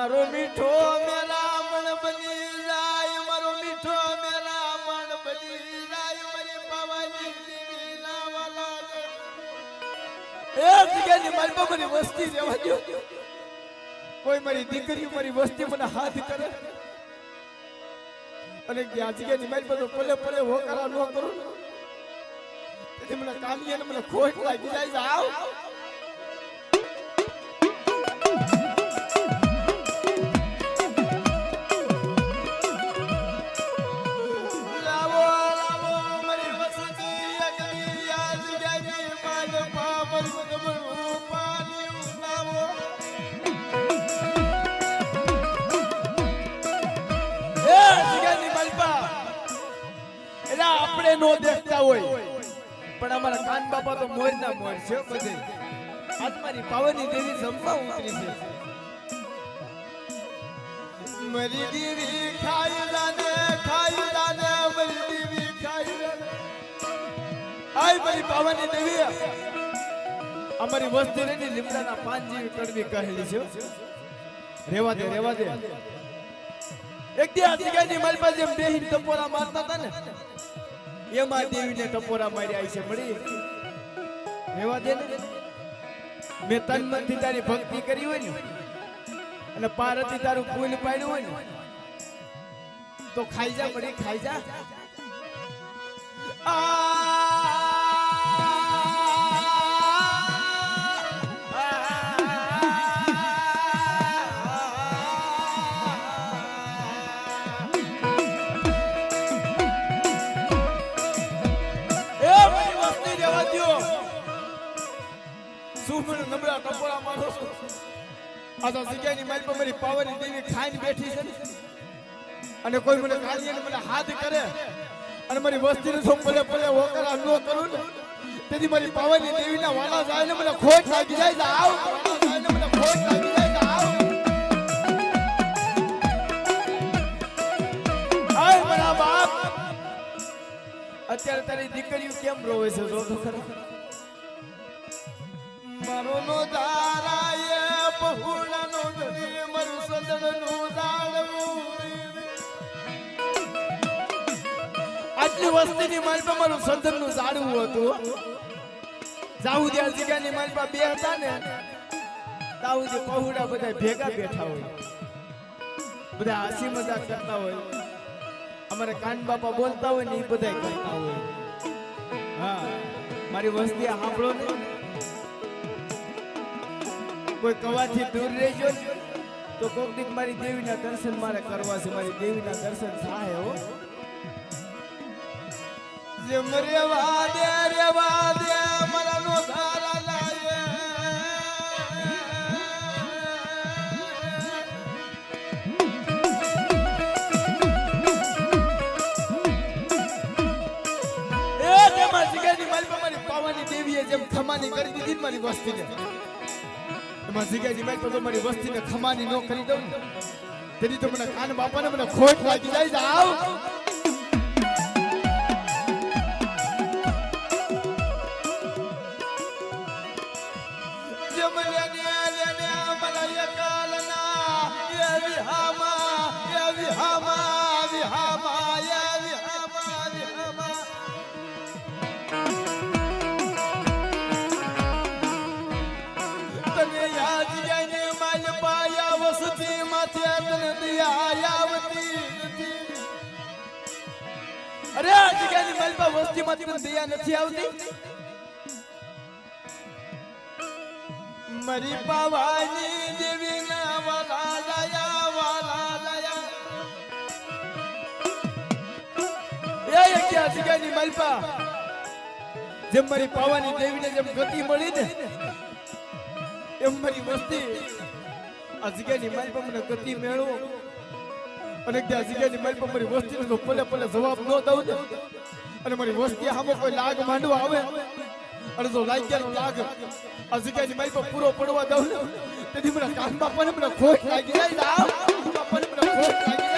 મારો મીઠો મેરા મન બની જાય મારો મીઠો મેરા મન બની જાય મારી પાવાની દેવીના વાલા એ જગ્યાની મારી બાબાની વસ્તી રહેવા દો કોઈ મારી દીકરી મારી વસ્તી મને હાથ કરે અને આ જગ્યાની મારી બાબા પલે પલે હોકારા ન કરું તેથી મને કાલિયાને મને ખોટ લાગી જાય આવ આપણે નો દેખતા હોય પણ અમારા કાન બાપા તો મોર ના મોર છે બધે આજ મારી પાવની દેવી જમવા ઉતરી છે મારી દેવી ખાઈ જાને મારી દેવી ખાઈ જાને આય મારી પાવની દેવી અમારી વસ્તી રેની લીમડાના પાન જેવી કડવી કહેલી છે રેવા દે એક દી આ જગ્યાની મારી પાસે એમ બેહીન ટપોરા મારતા હતા ને એમાં દેવીને ટપોરા માર્યા છે મળી રેવા દે ને મેં તન મનથી તારી ભક્તિ કરી હોય ને અને પારથી તારું ફૂલ પાડ્યું હોય ને તો ખાઈ જા મળી ખાઈ જા નબળા ટપોરા મારો આ તો જગ્યાની મારી પર મારી પાવરની દેવી ખાઈને બેઠી છે અને કોઈ મને કાલિયાને મને હાથ કરે અને મારી વસ્તીને જો પલે પલે હોકરા ન કરું ને તેથી મારી પાવરની દેવીના વાલા જાય ને મને ખોટ લાગી જાય આવ જાય ને મને ખોટ લાગી જાય આવ આય મારા બાપ અત્યારે તારી દીકરીઓ કેમ રોવે છે જો તો ખરા મારો નો દારાએ બહુડાનો ધરી મારું સદનનું દાડવું આટલી વસ્તીની મારી પર મારું સદનનું દાડવું હતું જાવું દે જગ્યાની મારી પર બે હતા ને તાવું જે પહુડા બધા ભેગા બેઠા હોય બધા હાસી મજાક કરતા હોય અમારે કાન બાપા બોલતા હોય ને એ બધા કરતા હોય હા મારી વસ્તી સાંભળો ને કોઈ કવાથી દૂર રહેજો તો કોક દીક મારી દેવીના દર્શન મારે કરવા છે મારી દેવીના દર્શન થાય હો જેમ રેવા દે મારા નો ધારા લાગે એ તેમાં જગ્યાની મારી પાવાની દેવીએ જેમ ખમાની કરી દીધી મારી વસ્તીને એમાં જગ્યાની મારી પર મારી વસ્તીને ખમાની ન કરી દઉં તેથી તો મને કાન બાપાને મને ખોટ લાગી જાય આવ અરે આ જગ્યાની માલપા વસ્તીમાં તને દયા નથી આવતી મારી પાવાની દેવીના વાલા દયા એ ક્યાં જગ્યાની માલપા જેમ મારી પાવાની દેવીને જેમ ગતિ મળી ને એમ મારી વસ્તી આ જગ્યાની માલપા મને ગતિ મેળવો અને ત્યાં જગ્યાની મારી પર મારી વસ્તીને તો પલે પલે જવાબ ન દઉં ને અને મારી વસ્તી સામે કોઈ લાગ માંડવા આવે અને જો લાગ્યાનો લાગ આ જગ્યાની મારી પર પૂરો પડવા દઉં ને તેથી મને કાન બાપાને મને ખોટ લાગી જાય બાપાને મને ખોટ લાગી જાય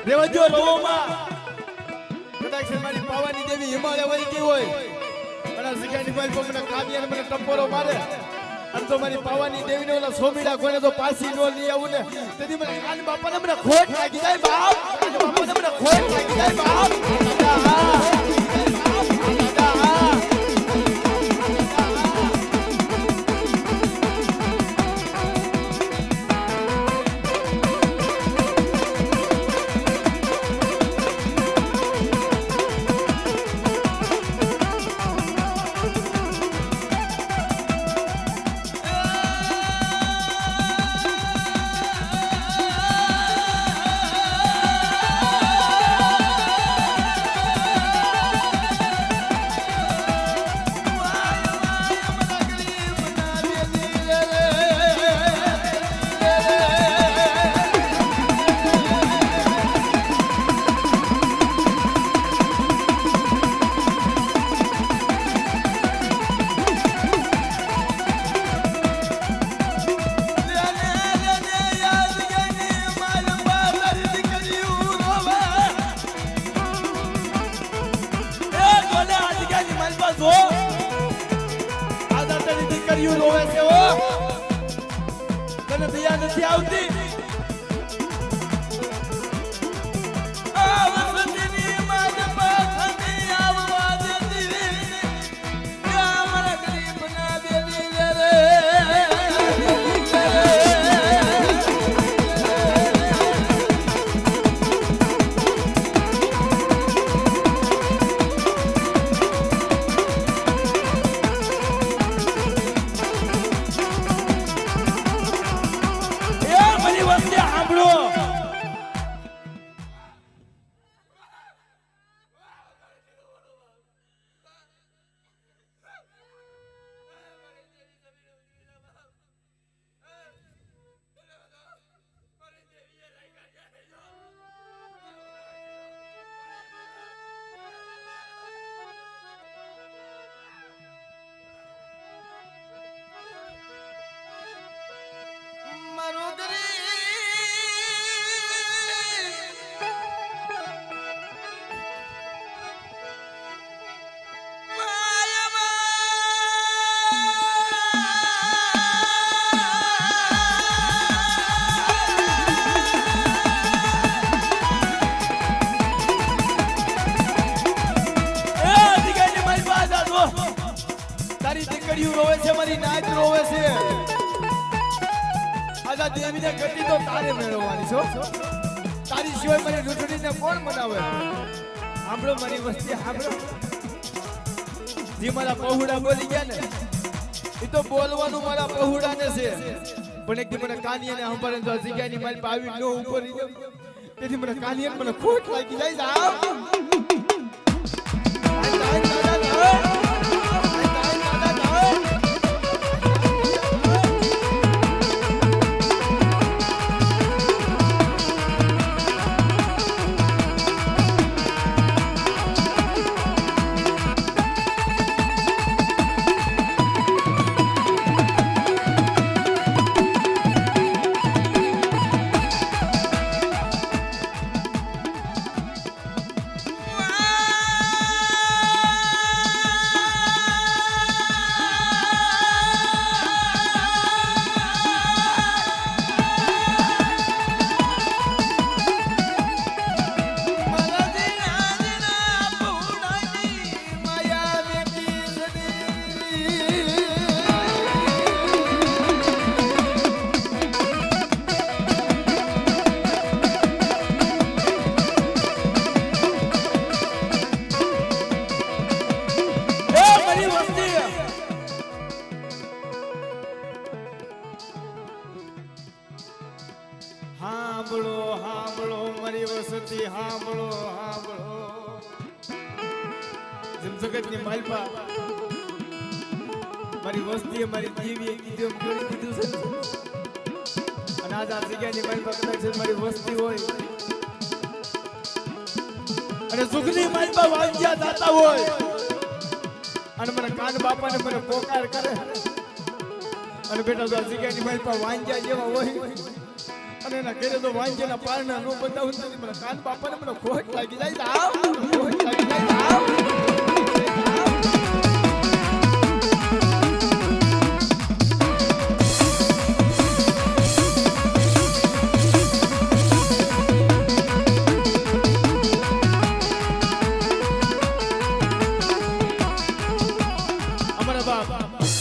રેવજો રોમાં કદાચ મારી પાવાની દેવી હિમાલય વળી ગઈ હોય અને જગ્યાની મારી પર મને કાવ્યાને મને ટપોરો મારે અને તો મારી પાવાની દેવીને ઓલા સોમીડા કોને તો પાછી નો લઈ આવું ને તેથી મને કાન બાપાને મને ખોટ લાગી જાય બાપ કાન બાપાને મને ખોટ લાગી જાય બાપ દેવીને ગતિ તો તારે મેળવવાની છો તારી સિવાય મને રૂઠડીને કોણ મનાવે સાંભળો મારી વસ્તી સાંભળો જે મારા પહોળા બોલી ગયા ને એ તો બોલવાનું મારા પહોળાને છે પણ એક મને કાનિયાને સાંભળે તો જગ્યાની મારી પાવી નો ઉપર તેથી મને કાનિયાને મને ખોટ લાગી જાય જગતની માલપા મારી વસ્તી મારી દેવીએ કીધું કીધું છે અને આજ આ જગ્યાની માલપા કદાચ મારી વસ્તી હોય અને સુખની માલપા વાંજ્યા જાતા હોય અને મને કાન બાપાને મને પોકાર કરે અને બેટા તો આ જગ્યાની માલપા વાંજ્યા જેવા હોય અને એના ઘરે તો વાંજેના પારના નો બતાવું તો મને કાન બાપાને મને ખોટ લાગી જાય આવ ખોટ લાગી જાય આવ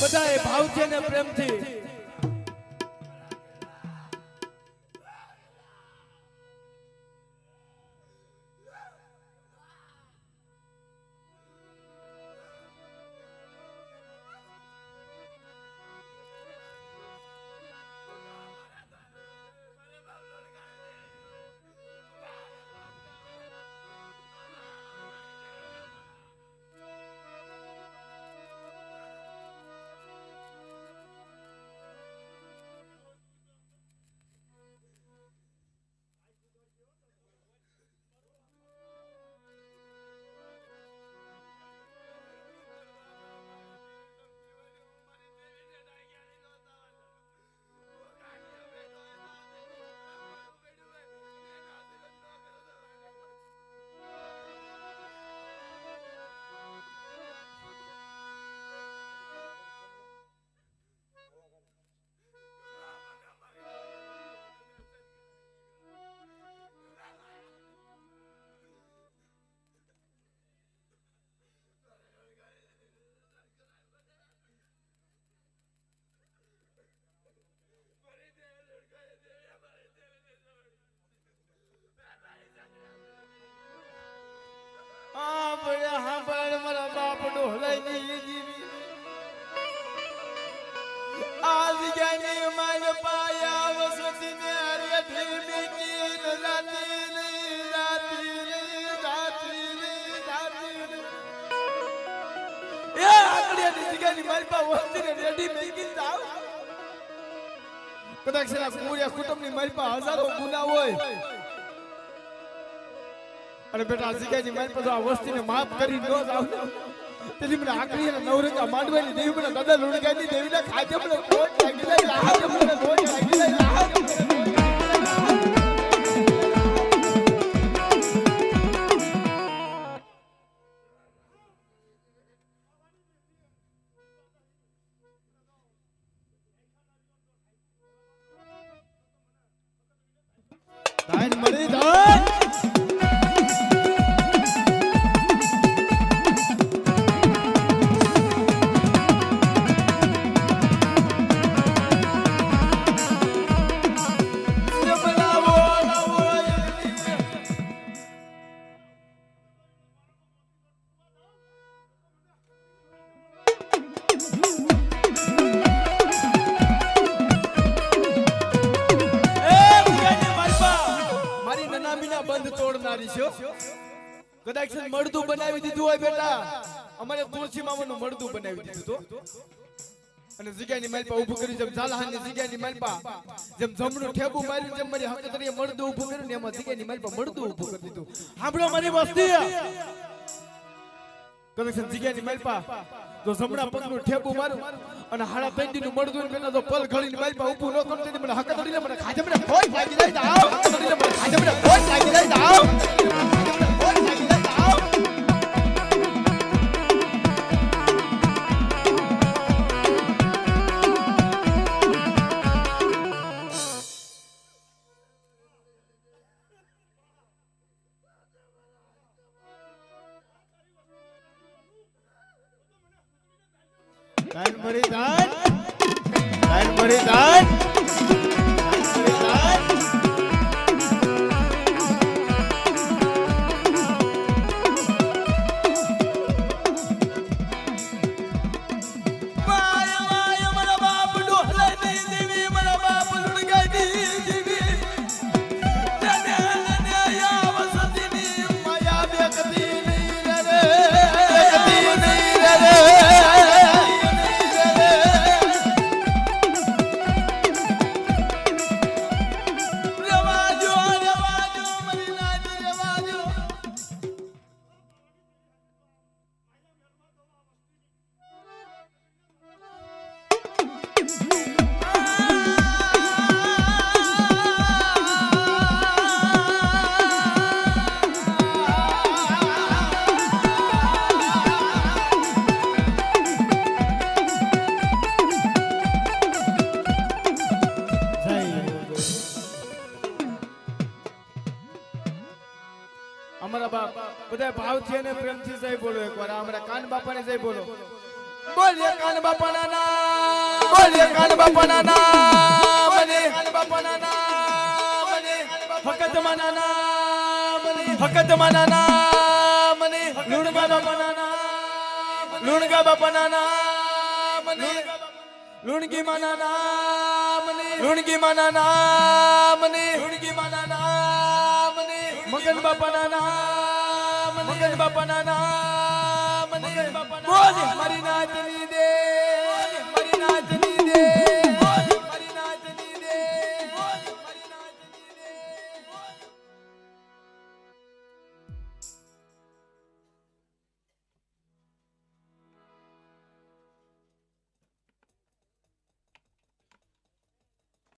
બધાએ ભાવથી અને પ્રેમથી મારા બાપ ડોલાઈ નહીં જીવી આ જગ્યાની માલ પાયા વસતી ને અરે ધીમી કી જાતી એ આકડિયાની જગ્યાની માલ પા વસતી ને રેડી મેગી જાવ કદાચ સેના પૂરા કુટુંબની માલ પા હજારો ગુના હોય અરે બેટા જગ્યાની મારી પાસે આ વસ્તીને માફ કરી ન જાવ તેથી મને આકરીના નવરંગા માંડવાની દેવી મને દાદા લુણગાની દેવીના ખાજે મને કોટ લાગી જાય લાહે મને કોટ લાગી જાય લાહે દાન મળી દાન કદાચ મળદું બનાવી દીધું હોય બેટા અમારે તુલસી મામાનું મળદું બનાવી દીધું તો અને જગ્યાની માલપા ઊભું કર્યું જેમ ઝાલાહાની જગ્યાની માલપા જેમ જમણું ઠેબુ માર્યું જેમ મારી હકતરીએ મળદું ઊભું કર્યું ને એમાં જગ્યાની માલપા મળદું ઊભું કરી દીધું સાંભળો મારી વસ્તી કદાચ જગ્યાની માલપા જો જમણા પગનું ઠેબુ મારું અને હાડા પેંડીનું મળદું પેલા જો પલ ઘડીની માલપા ઊભું ન કરું તેથી મને હકતરીને મને ખાજે મને કોઈ લાગી જાય આવ હકતરીને મને ખાજે મને કોઈ લાગી જાય આવ દાન મરી દાન દાન મરી દાન બધા ભાવથી અને પ્રેમથી જય બોલો એકવાર અમારા કાન બાપાને જય બોલો બોલીએ કાન બાપાના નામ બોલીએ કાન બાપાના નામ મને કાન બાપાના નામ મને ફકત માના નામ મને ફકત માના નામ મને લુણગા બાપાના નામ લુણગા બાપાના નામ મને લુણગી માના નામ મને લુણગી માના નામ મને લુણગી માના નામ મને મગન બાપાના નામ મગન બાપાના નામ મને બોલ મારી નાચની દે મારી નાચની દે